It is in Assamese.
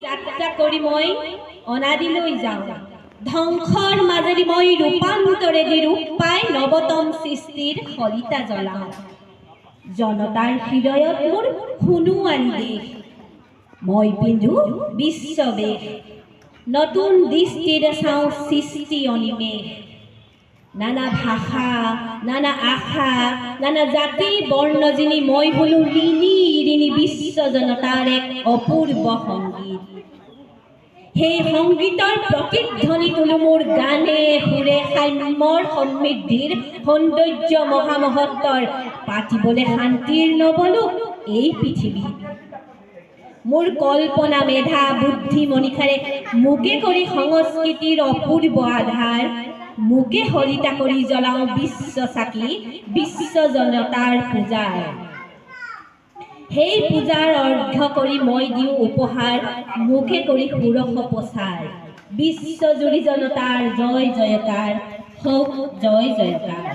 যাত্ৰা কৰি মই অনাদিলৈ যাওঁ ধ্বংসৰ মাজেদি মই ৰূপান্তৰেদি ৰূপ পাই নৱতম সৃষ্টিৰ সলিতা জ্বলাওঁ জনতাৰ হৃদয়ত মোৰ সোণোৱালী দেশ মই পিন্ধো বিশ্ববেশ নতুন দৃষ্টিৰে চাওঁ সৃষ্টি অনিমেষ নানা ভাষা নানা আশা নানা জাতি বৰ্ণ যিনি মই হলো ঋণী ঋণী বিশ্ব জনতাৰ এক অপূৰ্ব সংগীত সেই সংগীতৰ প্ৰতিধ্বনি তোলো মোৰ গানে সুৰে সাম্যৰ সমৃদ্ধিৰ সৌন্দৰ্য মহামহত্বৰ পাতিবলে শান্তিৰ নবলো এই পৃথিৱীত মোৰ কল্পনা মেধা বুদ্ধি মনিষাৰে মোকে কৰি সংস্কৃতিৰ অপূৰ্ব আধাৰ মোকে সলিতা কৰি জ্বলাওঁ বিশ্ব চাকি বিশ্ব জনতাৰ পূজাৰ সেই পূজাৰ অৰ্ঘ্য কৰি মই দিওঁ উপহাৰ মোকে কৰি সুৰস প্ৰচাৰ বিশ্বজুৰি জনতাৰ জয় জয়কাৰ হওক জয় জয়কাৰ।